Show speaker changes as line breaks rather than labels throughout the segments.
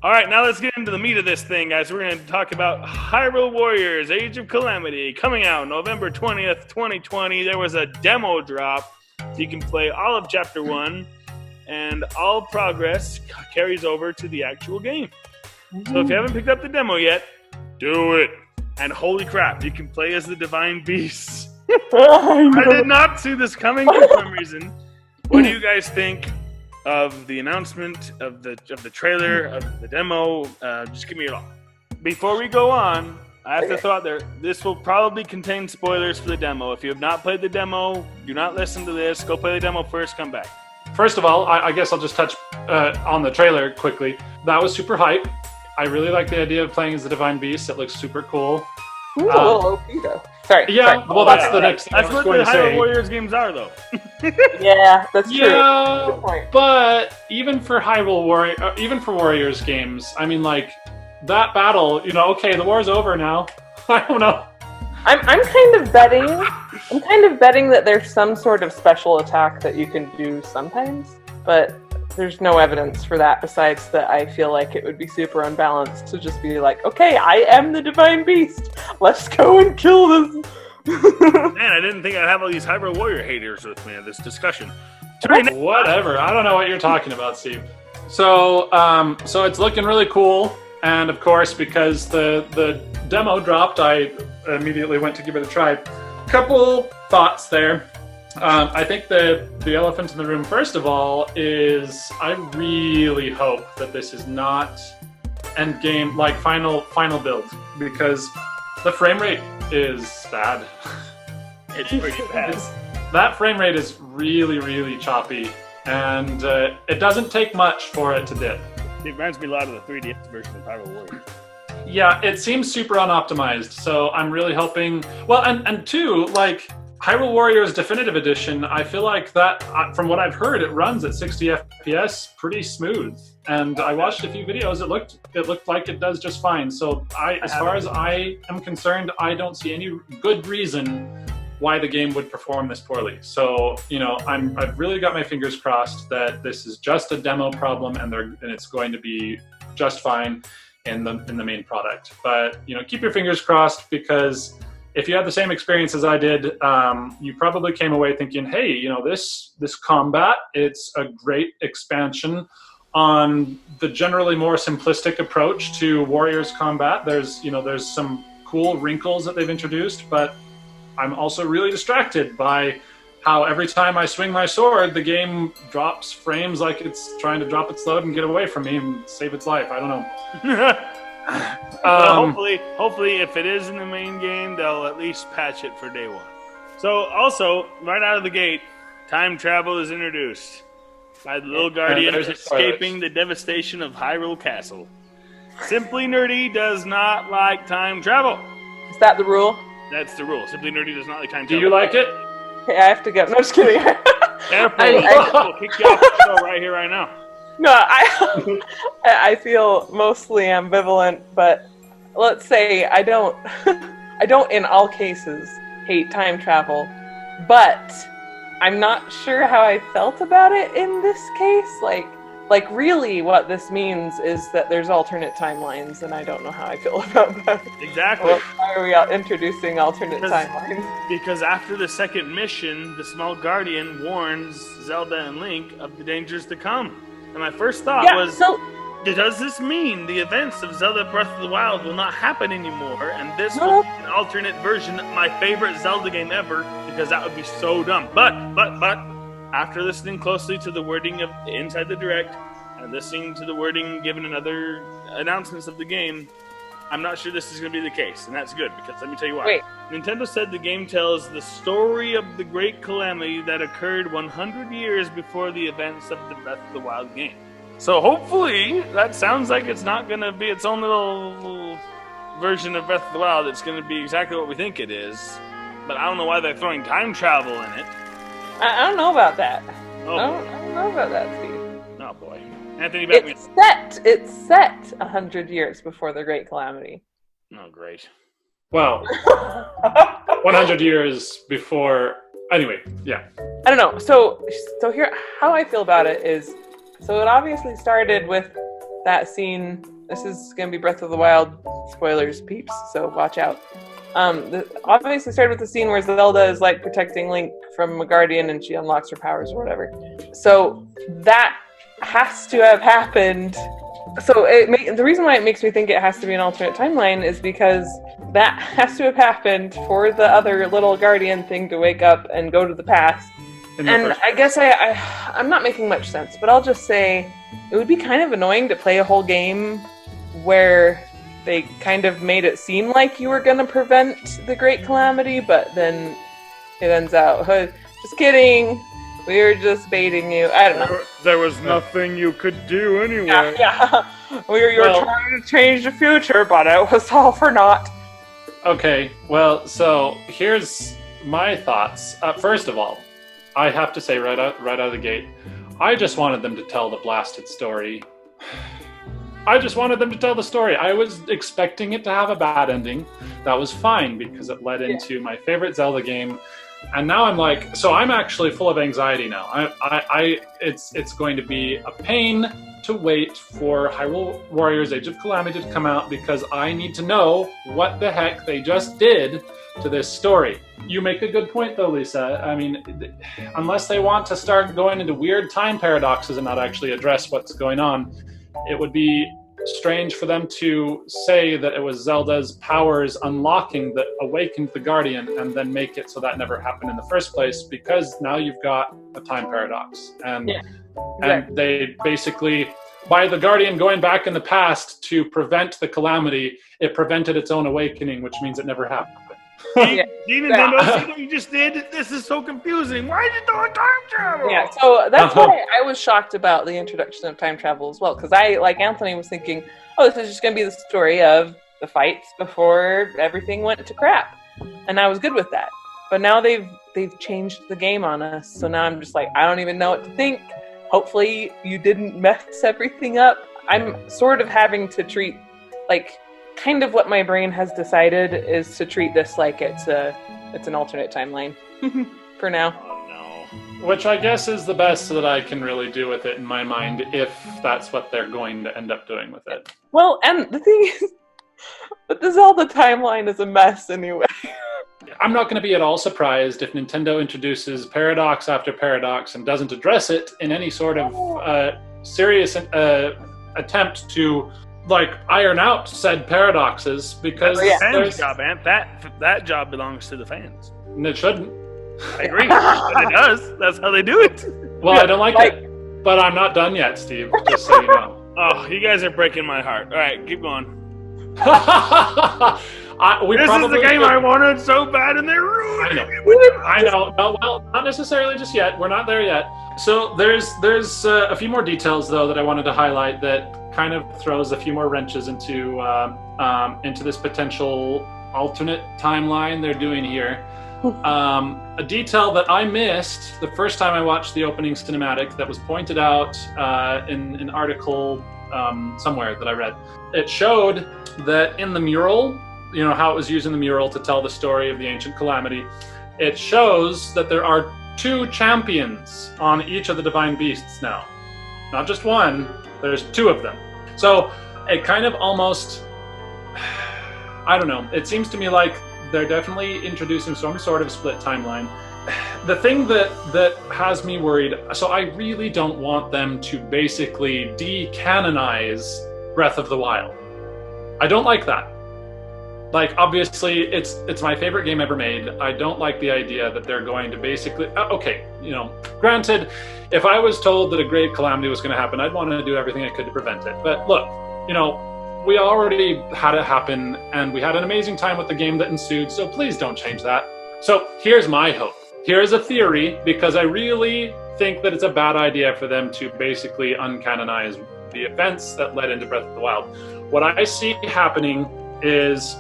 All right, now let's get into the meat of this thing, guys. We're going to talk about Hyrule Warriors Age of Calamity coming out November 20th, 2020. There was a demo drop, so you can play all of Chapter 1, and all progress carries over to the actual game. So if you haven't picked up the demo yet, do it. And holy crap, you can play as the Divine Beasts. I did not see this coming for some reason. What do you guys think of the announcement, of the trailer, of the demo? Just give me it all. Before we go on, I have to throw out there, this will probably contain spoilers for the demo. If you have not played the demo, do not listen to this. Go play the demo first, come back.
First of all, I guess I'll just touch on the trailer quickly. That was super hype. I really like the idea of playing as the Divine Beast. It looks super cool.
Ooh, a little OP though. Sorry.
Yeah, well, that's the next thing I was
That's
going
what
to
the Hyrule
say.
Warriors games are, though.
Yeah, that's true.
Yeah,
Good point.
but even for even for Warriors games, I mean, like, that battle, okay, the war's over now. I don't know.
I'm kind of betting that there's some sort of special attack that you can do sometimes, but there's no evidence for that besides that I feel like it would be super unbalanced to just be like, okay, I am the Divine Beast. Let's go and kill this.
Man, I didn't think I'd have all these Hyrule Warrior haters with me in this discussion.
Whatever. I don't know what you're talking about, Steve. So it's looking really cool, and of course, because the demo dropped, I immediately went to give it a try. Couple thoughts there. I think the elephant in the room, first of all, is I really hope that this is not end game, like final build, because the frame rate is bad.
It's pretty bad.
That frame rate is really, really choppy, and it doesn't take much for it to dip.
It reminds me a lot of the 3DS version of Hyrule Warriors.
Yeah, it seems super unoptimized, so I'm really hoping... Well, and two, like, Hyrule Warriors Definitive Edition, I feel like that, from what I've heard, it runs at 60 FPS pretty smooth. And I watched a few videos, it looked like it does just fine. So as far as I am concerned, I don't see any good reason why the game would perform this poorly. So, I've really got my fingers crossed that this is just a demo problem and it's going to be just fine in the main product. But, keep your fingers crossed, because if you had the same experience as I did, you probably came away thinking, hey, this combat, it's a great expansion on the generally more simplistic approach to Warriors combat. There's some cool wrinkles that they've introduced, but I'm also really distracted by how every time I swing my sword, the game drops frames like it's trying to drop its load and get away from me and save its life. I don't know.
Well, hopefully, if it is in the main game, they'll at least patch it for day one. So, also, right out of the gate, time travel is introduced by the little guardian escaping the devastation of Hyrule Castle. Simply Nerdy does not like time travel.
Is that the rule?
That's the rule. Simply Nerdy does not like time
Do
travel.
you like it?
Okay, I have to go. No, just kidding.
Careful. We'll kick you off the show right here, right now.
No, I feel mostly ambivalent, but let's say I don't in all cases hate time travel, but I'm not sure how I felt about it in this case. Like really what this means is that there's alternate timelines, and I don't know how I feel about that.
Exactly.
Why are we introducing alternate timelines?
Because after the second mission, the small guardian warns Zelda and Link of the dangers to come. And my first thought was, does this mean the events of Zelda Breath of the Wild will not happen anymore, and this will be an alternate version of my favorite Zelda game ever, because that would be so dumb. But, after listening closely to the wording of inside the Direct, and listening to the wording given in other announcements of the game, I'm not sure this is going to be the case, and that's good, because let me tell you why.
Wait.
Nintendo said the game tells the story of the Great Calamity that occurred 100 years before the events of the Breath of the Wild game. So hopefully, that sounds like it's not going to be its own little version of Breath of the Wild. It's going to be exactly what we think it is. But I don't know why they're throwing time travel in it.
I don't know about that.
Oh,
I don't know about that, Steve.
Oh boy. Anthony, back me.
It's set 100 years before the Great Calamity.
Oh, great.
Well, 100 years before... Anyway, yeah.
I don't know. So here, how I feel about it is, so it obviously started with that scene. This is going to be Breath of the Wild spoilers, peeps. So watch out. Obviously started with the scene where Zelda is like protecting Link from a guardian, and she unlocks her powers or whatever. So that has to have happened. So the reason why it makes me think it has to be an alternate timeline is because that has to have happened for the other little guardian thing to wake up and go to the past. And I guess I'm not making much sense, but I'll just say it would be kind of annoying to play a whole game where they kind of made it seem like you were going to prevent the Great Calamity, but then it ends out, just kidding, we were just baiting you. I don't know.
There was nothing you could do anyway.
Yeah. You were trying to change the future, but it was all for naught.
Okay, well, so here's my thoughts. First of all, I have to say right out of the gate, I just wanted them to tell the blasted story. I just wanted them to tell the story. I was expecting it to have a bad ending. That was fine because it led into my favorite Zelda game. And now I'm like, so I'm actually full of anxiety now. It's going to be a pain to wait for Hyrule Warriors Age of Calamity to come out because I need to know what the heck they just did to this story. You make a good point though, Lisa. I mean, unless they want to start going into weird time paradoxes and not actually address what's going on, it would be strange for them to say that it was Zelda's powers unlocking that awakened the Guardian and then make it so that never happened in the first place, because now you've got a time paradox. And and they basically, by the Guardian going back in the past to prevent the calamity, it prevented its own awakening, which means it never happened.
See, Nintendo, see what you just did? This is so confusing. Why did you do a time travel?
Yeah, so that's why I was shocked about the introduction of time travel as well, because I, like Anthony, was thinking, oh, this is just going to be the story of the fights before everything went to crap, and I was good with that. But now they've changed the game on us, so now I'm just like, I don't even know what to think. Hopefully you didn't mess everything up. I'm sort of having to treat, like, kind of what my brain has decided is to treat this like it's an alternate timeline for now.
Oh no.
Which I guess is the best that I can really do with it in my mind, if that's what they're going to end up doing with it.
Well, and the thing is, but the Zelda timeline is a mess anyway.
I'm not going to be at all surprised if Nintendo introduces paradox after paradox and doesn't address it in any sort of serious attempt to, like, iron out said paradoxes, because
that's the fans' job, Ant. That job belongs to the fans.
And it shouldn't.
I agree, but it does. That's how they do it.
Well, I don't like it, but I'm not done yet, Steve. Just so you know.
Oh, you guys are breaking my heart. All right, keep going.
This
is the game I wanted so bad, and they're ruining
it. I know. Well, not necessarily just yet. We're not there yet. So there's a few more details though that I wanted to highlight that kind of throws a few more wrenches into this potential alternate timeline they're doing here. A detail that I missed the first time I watched the opening cinematic that was pointed out in an article somewhere that I read. It showed that in the mural, you know how it was using the mural to tell the story of the ancient calamity, it shows that there are 2 champions on each of the divine beasts now. Not just one, there's 2 of them. So it kind of almost, I don't know, it seems to me like they're definitely introducing some sort of split timeline. The thing that has me worried, so I really don't want them to basically de-canonize Breath of the Wild. I don't like that. Like, obviously, it's my favorite game ever made. I don't like the idea that they're going to basically... okay, you know, granted, if I was told that a great calamity was going to happen, I'd want to do everything I could to prevent it. But look, you know, we already had it happen, and we had an amazing time with the game that ensued, so please don't change that. So here's my hope. Here's a theory, because I really think that it's a bad idea for them to basically uncanonize the events that led into Breath of the Wild. What I see happening is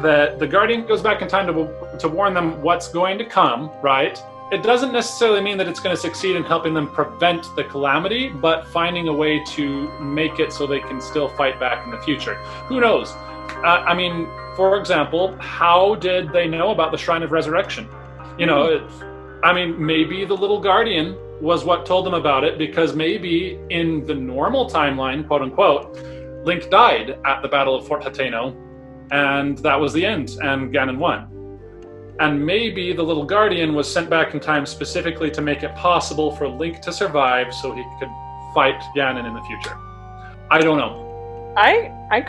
that the Guardian goes back in time to warn them what's going to come, right? It doesn't necessarily mean that it's going to succeed in helping them prevent the calamity, but finding a way to make it so they can still fight back in the future. Who knows? I mean, for example, how did they know about the Shrine of Resurrection? You know, I mean, maybe the little Guardian was what told them about it, because maybe in the normal timeline, quote unquote, Link died at the Battle of Fort Hateno, and that was the end, and Ganon won. And maybe the little guardian was sent back in time specifically to make it possible for Link to survive so he could fight Ganon in the future. I don't know.
I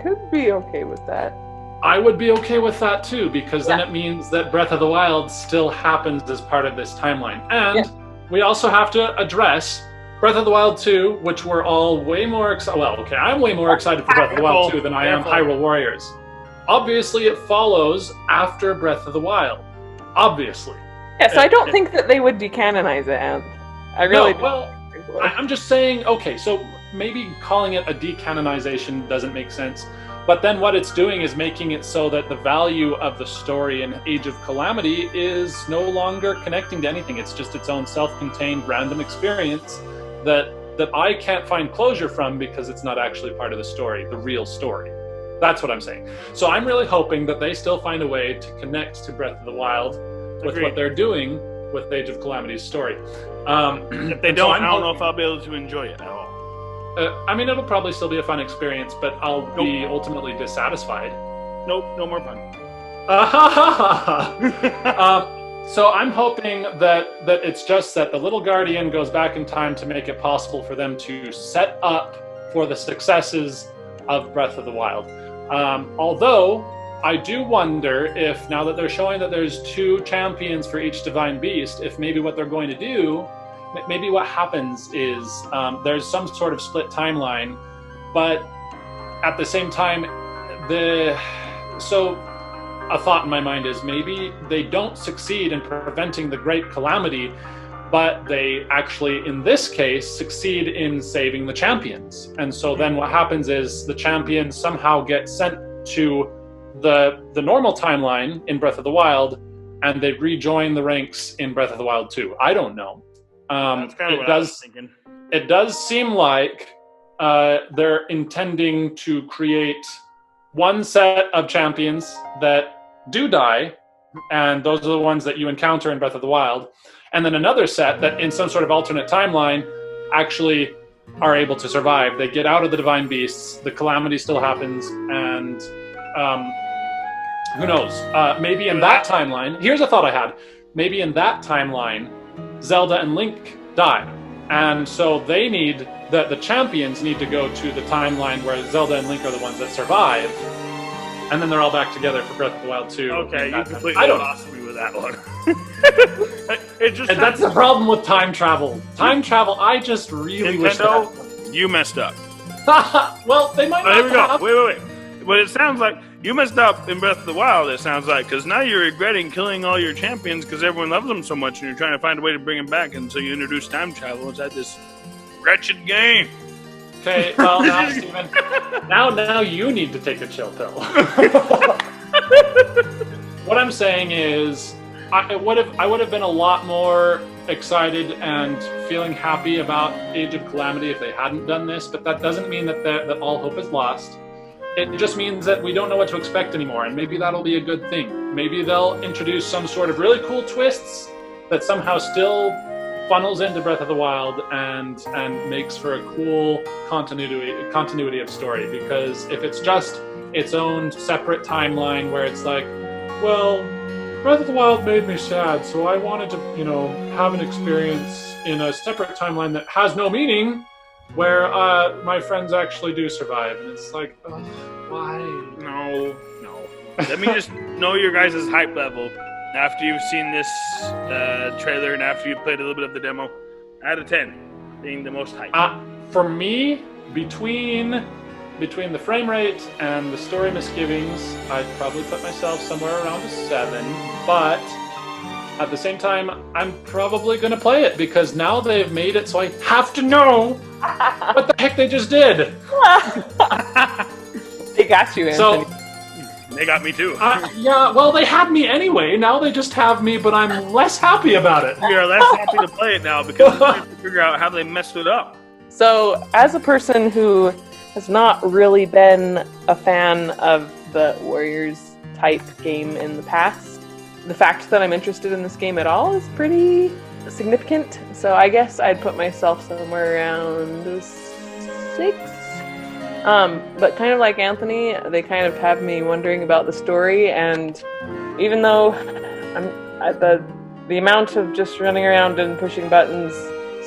could be okay with that.
I would be okay with that too, because then it means that Breath of the Wild still happens as part of this timeline. And we also have to address Breath of the Wild 2, which we're all way more excited. Well, okay, I'm way more excited for Breath of the Wild 2 than I am Hyrule Warriors. Obviously, it follows after Breath of the Wild. Obviously.
Yeah, so I don't think that they would decanonize it, and I really don't.
Well, I'm just saying, okay, so maybe calling it a decanonization doesn't make sense. But then what it's doing is making it so that the value of the story in Age of Calamity is no longer connecting to anything. It's just its own self-contained random experience that I can't find closure from because it's not actually part of the story, the real story. That's what I'm saying. So I'm really hoping that they still find a way to connect to Breath of the Wild with what they're doing with Age of Calamity's story.
If they don't, I don't know if I'll be able to enjoy it at all.
I mean, it'll probably still be a fun experience, but I'll be ultimately dissatisfied.
Nope, no more fun.
So I'm hoping that it's just that the little guardian goes back in time to make it possible for them to set up for the successes of Breath of the Wild. Although, I do wonder if, now that they're showing that there's 2 champions for each divine beast, if maybe what they're going to do, maybe what happens is there's some sort of split timeline, but at the same time, so a thought in my mind is maybe they don't succeed in preventing the great calamity, but they actually, in this case, succeed in saving the champions. And so then what happens is the champions somehow get sent to the normal timeline in Breath of the Wild, and they rejoin the ranks in Breath of the Wild 2. I don't know.
That's kind of what I was thinking.
It does seem like they're intending to create one set of champions that do die, and those are the ones that you encounter in Breath of the Wild, and then another set that in some sort of alternate timeline actually are able to survive. They get out of the divine beasts, the calamity still happens, and who knows, maybe in that timeline, here's a thought I had, maybe in that timeline Zelda and Link die, and so they need the champions need to go to the timeline where Zelda and Link are the ones that survive, and then they're all back together for Breath of the Wild 2.
Okay, you completely lost me with that one.
And that's the problem with time travel. Time travel, I just really wish that...
You messed up.
Well, they might not
Here we
have...
go. Wait. But it sounds like you messed up in Breath of the Wild, it sounds like, because now you're regretting killing all your champions because everyone loves them so much and you're trying to find a way to bring them back, and so you introduce time travel inside this wretched game.
Okay, well now, Steven, now you need to take a chill pill. What I'm saying is, I would have been a lot more excited and feeling happy about Age of Calamity if they hadn't done this, but that doesn't mean that all hope is lost. It just means that we don't know what to expect anymore, and maybe that'll be a good thing. Maybe they'll introduce some sort of really cool twists that somehow still funnels into Breath of the Wild and makes for a cool continuity of story. Because if it's just its own separate timeline where it's like, well, Breath of the Wild made me sad, so I wanted to, have an experience in a separate timeline that has no meaning, where my friends actually do survive, and it's like, ugh, why?
No. Let me just know your guys' hype level after you've seen this trailer and after you've played a little bit of the demo. Out of 10, being the most hype.
For me, between the frame rate and the story misgivings, I'd probably put myself somewhere around a 7, but at the same time, I'm probably going to play it because now they've made it so I have to know what the heck they just did.
They got you, Anthony.
So, they got me too.
Yeah, well, they had me anyway. Now they just have me, but I'm less happy about it.
We are less happy to play it now because we're trying to figure out how they messed it up.
So, as a person who has not really been a fan of the Warriors type game in the past, the fact that I'm interested in this game at all is pretty significant. So I guess I'd put myself somewhere around 6. But kind of like Anthony, they kind of have me wondering about the story, and even though I'm at the amount of just running around and pushing buttons,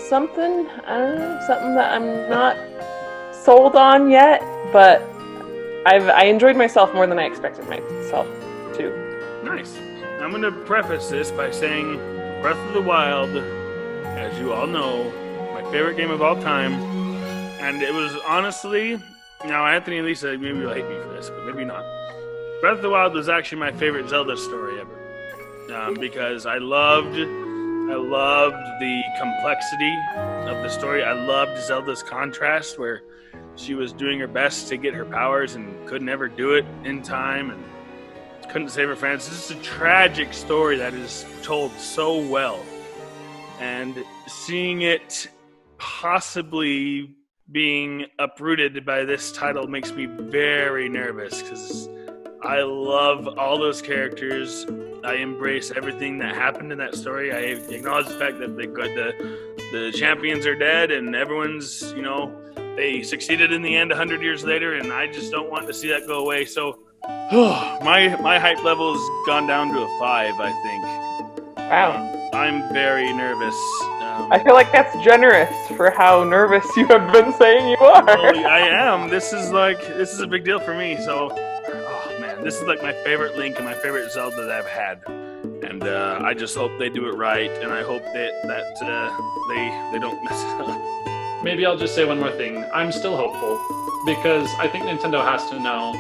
something that I'm not sold on yet, but I enjoyed myself more than I expected myself to.
Nice. I'm going to preface this by saying Breath of the Wild, as you all know, my favorite game of all time. And it was honestly, now Anthony and Lisa maybe will hate me for this, but maybe not. Breath of the Wild was actually my favorite Zelda story ever. Because I loved the complexity of the story. I loved Zelda's contrast where she was doing her best to get her powers and could never do it in time and couldn't save her friends. This is a tragic story that is told so well. And seeing it possibly being uprooted by this title makes me very nervous because I love all those characters. I embrace everything that happened in that story. I acknowledge the fact that the champions are dead and everyone's, they succeeded in the end 100 years later, and I just don't want to see that go away. So my hype level has gone down to a 5, I think.
Wow.
I'm very nervous.
I feel like that's generous for how nervous you have been saying you are.
Well, I am. This is a big deal for me. So, oh man, this is like my favorite Link and my favorite Zelda that I've had. And I just hope they do it right, and I hope that they don't mess it up.
Maybe I'll just say one more thing. I'm still hopeful because I think Nintendo has to know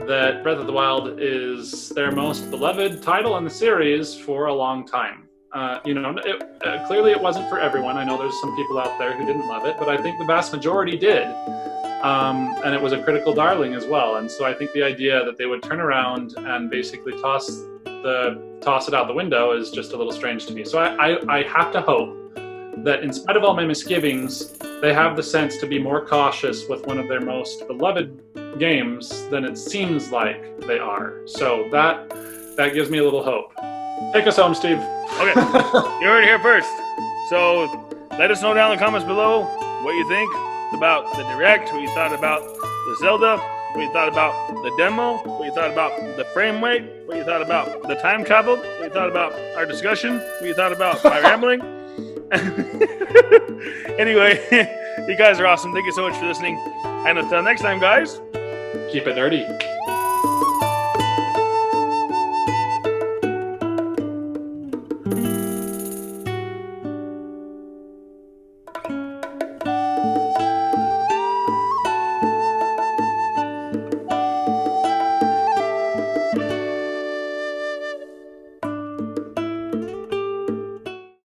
that Breath of the Wild is their most beloved title in the series for a long time. Clearly it wasn't for everyone. I know there's some people out there who didn't love it, but I think the vast majority did. And it was a critical darling as well. And so I think the idea that they would turn around and basically toss it out the window is just a little strange to me. So I have to hope that in spite of all my misgivings, they have the sense to be more cautious with one of their most beloved games than it seems like they are. So that gives me a little hope. Take us home, Steve.
Okay, you heard it here first. So let us know down in the comments below what you think about the Direct, what you thought about the Zelda, what you thought about the demo, what you thought about the frame rate, what you thought about the time travel, what you thought about our discussion, what you thought about my rambling. Anyway, you guys are awesome. Thank you so much for listening. And until next time, guys,
keep it nerdy.